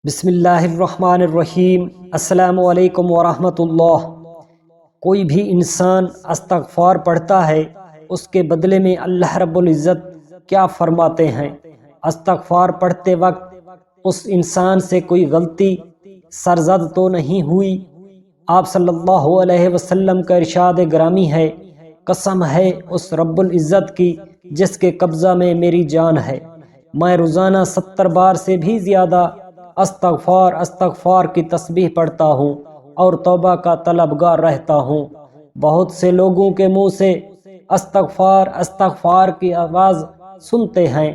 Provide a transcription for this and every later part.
بسم اللہ الرحمن الرحیم۔ السلام علیکم ورحمۃ اللہ۔ کوئی بھی انسان استغفار پڑھتا ہے، اس کے بدلے میں اللہ رب العزت کیا فرماتے ہیں؟ استغفار پڑھتے وقت اس انسان سے کوئی غلطی سرزد تو نہیں ہوئی؟ آپ صلی اللہ علیہ وسلم کا ارشاد گرامی ہے، قسم ہے اس رب العزت کی جس کے قبضہ میں میری جان ہے، میں روزانہ 70 بار سے بھی زیادہ استغفار کی تسبیح پڑھتا ہوں اور توبہ کا طلبگار رہتا ہوں۔ بہت سے لوگوں کے منہ سے استغفار کی آواز سنتے ہیں۔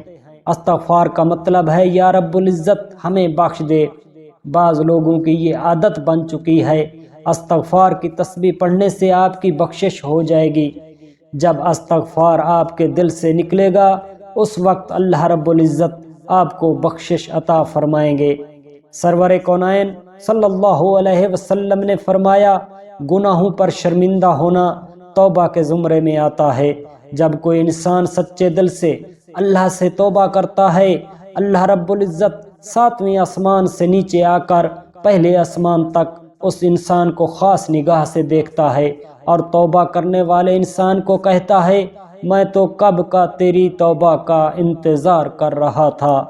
استغفار کا مطلب ہے یا رب العزت ہمیں بخش دے۔ بعض لوگوں کی یہ عادت بن چکی ہے، استغفار کی تسبیح پڑھنے سے آپ کی بخشش ہو جائے گی۔ جب استغفار آپ کے دل سے نکلے گا، اس وقت اللہ رب العزت آپ کو بخشش عطا فرمائیں گے۔ سرور کونین صلی اللہ علیہ وسلم نے فرمایا، گناہوں پر شرمندہ ہونا توبہ کے زمرے میں آتا ہے۔ جب کوئی انسان سچے دل سے اللہ سے توبہ کرتا ہے، اللہ رب العزت 7ویں آسمان سے نیچے آ کر پہلے آسمان تک اس انسان کو خاص نگاہ سے دیکھتا ہے اور توبہ کرنے والے انسان کو کہتا ہے، میں تو کب کا تیری توبہ کا انتظار کر رہا تھا۔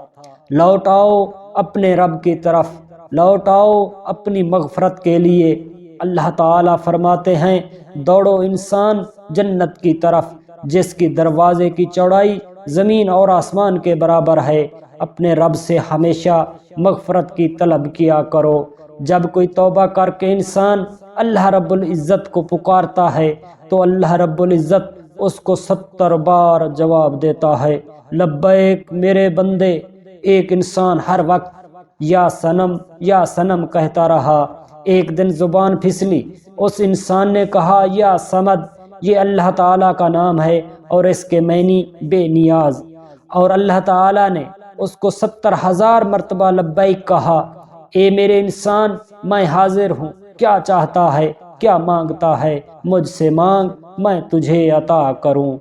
لوٹ آؤ اپنے رب کی طرف، لوٹ آؤ اپنی مغفرت کے لیے۔ اللہ تعالیٰ فرماتے ہیں، دوڑو انسان جنت کی طرف جس کی دروازے کی چوڑائی زمین اور آسمان کے برابر ہے۔ اپنے رب سے ہمیشہ مغفرت کی طلب کیا کرو۔ جب کوئی توبہ کر کے انسان اللہ رب العزت کو پکارتا ہے تو اللہ رب العزت اس کو 70 بار جواب دیتا ہے، لبیک میرے بندے۔ ایک انسان ہر وقت یا سنم کہتا رہا۔ ایک دن زبان پھسلی، اس انسان نے کہا یا سمد، یہ اللہ تعالیٰ کا نام ہے اور اس کے معنی بے نیاز، اور اللہ تعالیٰ نے اس کو 70,000 مرتبہ لبیک کہا۔ اے میرے انسان، میں حاضر ہوں، کیا چاہتا ہے، کیا مانگتا ہے، مجھ سے مانگ، میں تجھے عطا کروں۔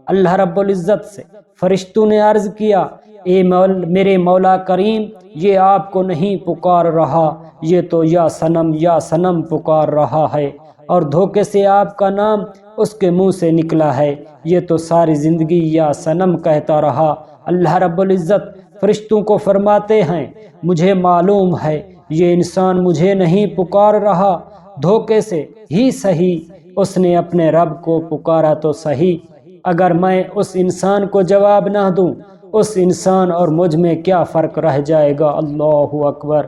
اللہ رب العزت سے فرشتوں نے عرض کیا، اے میرے مولا کریم، یہ آپ کو نہیں پکار رہا، یہ تو یا سنم پکار رہا ہے، اور دھوکے سے آپ کا نام اس کے منہ سے نکلا ہے، یہ تو ساری زندگی یا سنم کہتا رہا۔ اللہ رب العزت فرشتوں کو فرماتے ہیں، مجھے معلوم ہے یہ انسان مجھے نہیں پکار رہا، دھوکے سے ہی صحیح اس نے اپنے رب کو پکارا تو صحیح۔ اگر میں اس انسان کو جواب نہ دوں، اس انسان اور مجھ میں کیا فرق رہ جائے گا؟ اللہ اکبر۔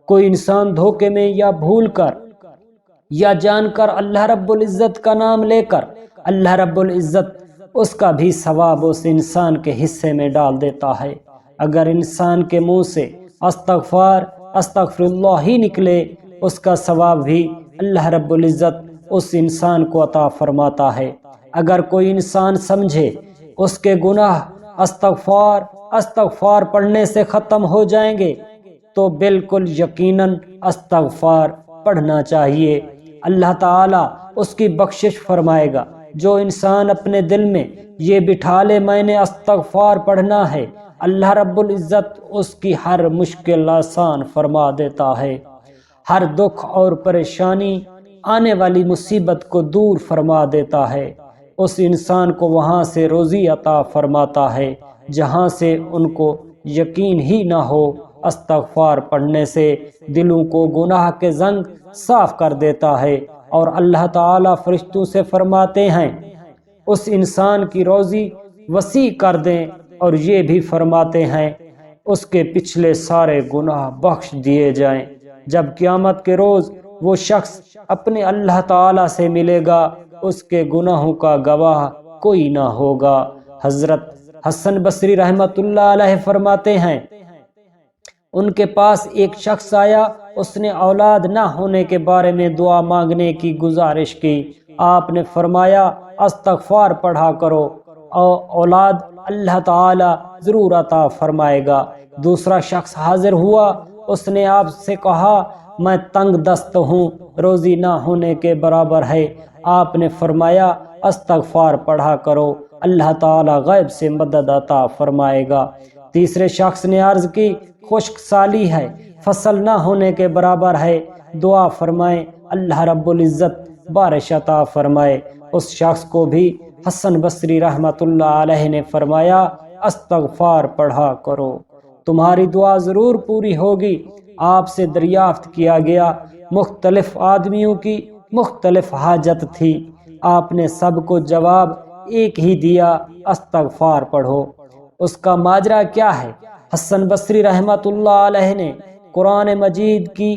کوئی انسان دھوکے میں یا بھول کر یا جان کر اللہ رب العزت کا نام لے کر، اللہ رب العزت اس کا بھی ثواب اس انسان کے حصے میں ڈال دیتا ہے۔ اگر انسان کے منہ سے استغفر اللہ ہی نکلے، اس کا ثواب بھی اللہ رب العزت اس انسان کو عطا فرماتا ہے۔ اگر کوئی انسان سمجھے اس کے گناہ استغفار پڑھنے سے ختم ہو جائیں گے تو بالکل یقیناً استغفار پڑھنا چاہیے۔ اللہ تعالیٰ اس کی بخشش فرمائے گا۔ جو انسان اپنے دل میں یہ بٹھا لے میں نے استغفار پڑھنا ہے، اللہ رب العزت اس کی ہر مشکل آسان فرما دیتا ہے، ہر دکھ اور پریشانی آنے والی مصیبت کو دور فرما دیتا ہے۔ اس انسان کو وہاں سے روزی عطا فرماتا ہے جہاں سے ان کو یقین ہی نہ ہو۔ استغفار پڑھنے سے دلوں کو گناہ کے زنگ صاف کر دیتا ہے، اور اللہ تعالیٰ فرشتوں سے فرماتے ہیں اس انسان کی روزی وسیع کر دیں، اور یہ بھی فرماتے ہیں اس کے پچھلے سارے گناہ بخش دیے جائیں۔ جب قیامت کے روز وہ شخص اپنے اللہ تعالیٰ سے ملے گا، اس کے گناہوں کا گواہ کوئی نہ ہوگا۔ حضرت حسن بصری رحمت اللہ علیہ فرماتے ہیں، ان کے پاس ایک شخص آیا، اس نے اولاد نہ ہونے کے بارے میں دعا مانگنے کی گزارش کی۔ آپ نے فرمایا، استغفار پڑھا کرو، اور اولاد اللہ تعالی ضرور عطا فرمائے گا۔ دوسرا شخص حاضر ہوا، اس نے آپ سے کہا، میں تنگ دست ہوں، روزی نہ ہونے کے برابر ہے۔ آپ نے فرمایا، استغفار پڑھا کرو، اللہ تعالی غیب سے مدد عطا فرمائے گا۔ تیسرے شخص نے عرض کی، خشک سالی ہے، فصل نہ ہونے کے برابر ہے۔ دعا فرمائیں اللہ رب العزت بارش عطا فرمائے۔ اس شخص کو بھی حسن بصری رحمۃ اللہ علیہ نے فرمایا استغفار پڑھا کرو، تمہاری دعا ضرور پوری ہوگی۔ آپ سے دریافت کیا گیا، مختلف آدمیوں کی مختلف حاجت تھی، آپ نے سب کو جواب ایک ہی دیا، استغفار پڑھو۔ اس کا ماجرا کیا ہے؟ حسن بصری رحمۃ اللہ علیہ نے قرآن مجید کی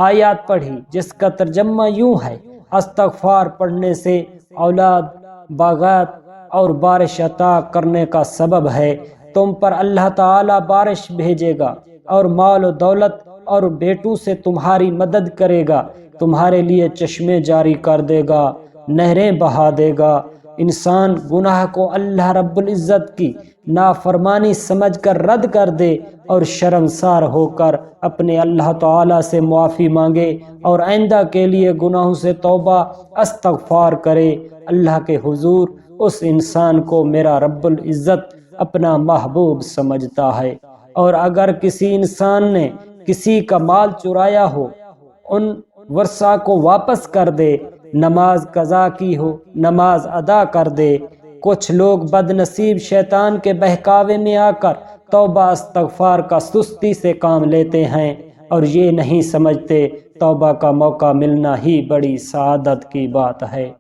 آیات پڑھی جس کا ترجمہ یوں ہے، استغفار پڑھنے سے اولاد، باغات اور بارش عطا کرنے کا سبب ہے، تم پر اللہ تعالی بارش بھیجے گا اور مال و دولت اور بیٹوں سے تمہاری مدد کرے گا، تمہارے لیے چشمے جاری کر دے گا، نہریں بہا دے گا۔ انسان گناہ کو اللہ رب العزت کی نافرمانی سمجھ کر رد کر دے اور شرمسار ہو کر اپنے اللہ تعالی سے معافی مانگے اور آئندہ کے لیے گناہوں سے توبہ استغفار کرے، اللہ کے حضور اس انسان کو میرا رب العزت اپنا محبوب سمجھتا ہے۔ اور اگر کسی انسان نے کسی کا مال چرایا ہو، ان ورثہ کو واپس کر دے، نماز قضا کی ہو، نماز ادا کر دے۔ کچھ لوگ بد نصیب شیطان کے بہکاوے میں آ کر توبہ استغفار کا سستی سے کام لیتے ہیں اور یہ نہیں سمجھتے توبہ کا موقع ملنا ہی بڑی سعادت کی بات ہے۔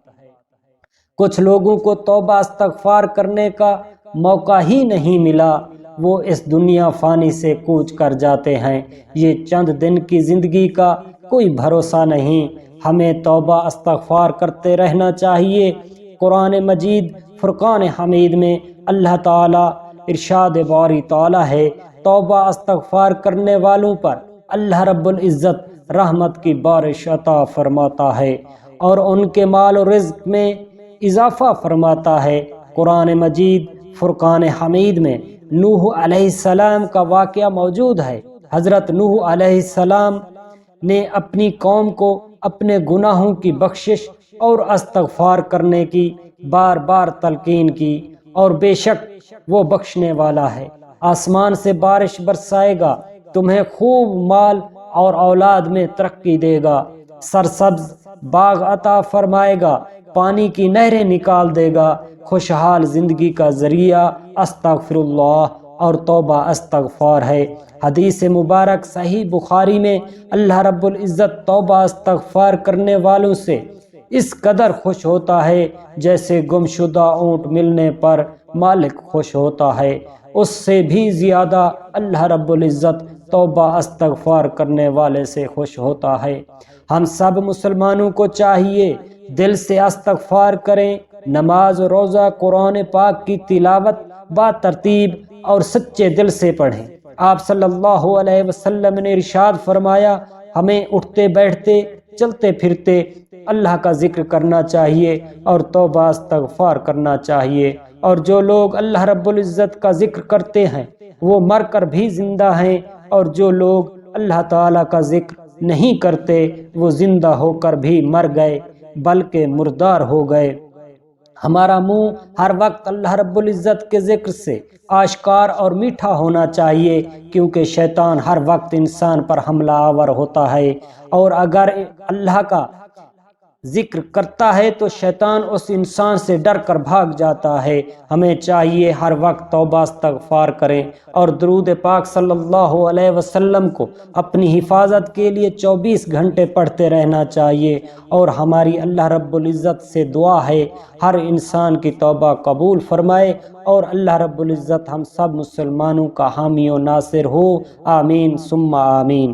کچھ لوگوں کو توبہ استغفار کرنے کا موقع ہی نہیں ملا، وہ اس دنیا فانی سے کوچ کر جاتے ہیں۔ یہ چند دن کی زندگی کا کوئی بھروسہ نہیں، ہمیں توبہ استغفار کرتے رہنا چاہیے۔ قرآن مجید فرقان حمید میں اللہ تعالیٰ ارشاد باری تعالیٰ ہے، توبہ استغفار کرنے والوں پر اللہ رب العزت رحمت کی بارش عطا فرماتا ہے اور ان کے مال و رزق میں اضافہ فرماتا ہے۔ قرآن مجید فرقان حمید میں نوح علیہ السلام کا واقعہ موجود ہے۔ حضرت نوح علیہ السلام نے اپنی قوم کو اپنے گناہوں کی بخشش اور استغفار کرنے کی بار بار تلقین کی، اور بے شک وہ بخشنے والا ہے، آسمان سے بارش برسائے گا، تمہیں خوب مال اور اولاد میں ترقی دے گا، سرسبز باغ عطا فرمائے گا، پانی کی نہریں نکال دے گا۔ خوشحال زندگی کا ذریعہ استغفر اللہ اور توبہ استغفار ہے۔ حدیث مبارک صحیح بخاری میں اللہ رب العزت توبہ استغفار کرنے والوں سے اس قدر خوش ہوتا ہے جیسے گمشدہ اونٹ ملنے پر مالک خوش ہوتا ہے، اس سے بھی زیادہ اللہ رب العزت توبہ استغفار کرنے والے سے خوش ہوتا ہے۔ ہم سب مسلمانوں کو چاہیے دل سے استغفار کریں، نماز روزہ قرآن پاک کی تلاوت با ترتیب اور سچے دل سے پڑھیں۔ آپ صلی اللہ علیہ وسلم نے ارشاد فرمایا، ہمیں اٹھتے بیٹھتے چلتے پھرتے اللہ کا ذکر کرنا چاہیے اور توبہ استغفار کرنا چاہیے، اور جو لوگ اللہ رب العزت کا ذکر کرتے ہیں وہ مر کر بھی زندہ ہیں، اور جو لوگ اللہ تعالیٰ کا ذکر نہیں کرتے وہ زندہ ہو کر بھی مر گئے بلکہ مردار ہو گئے۔ ہمارا منہ ہر وقت اللہ رب العزت کے ذکر سے آشکار اور میٹھا ہونا چاہیے، کیونکہ شیطان ہر وقت انسان پر حملہ آور ہوتا ہے، اور اگر اللہ کا ذکر کرتا ہے تو شیطان اس انسان سے ڈر کر بھاگ جاتا ہے۔ ہمیں چاہیے ہر وقت توبہ استغفار کریں اور درود پاک صلی اللہ علیہ وسلم کو اپنی حفاظت کے لیے 24 گھنٹے پڑھتے رہنا چاہیے، اور ہماری اللہ رب العزت سے دعا ہے ہر انسان کی توبہ قبول فرمائے، اور اللہ رب العزت ہم سب مسلمانوں کا حامی و ناصر ہو، آمین ثم آمین۔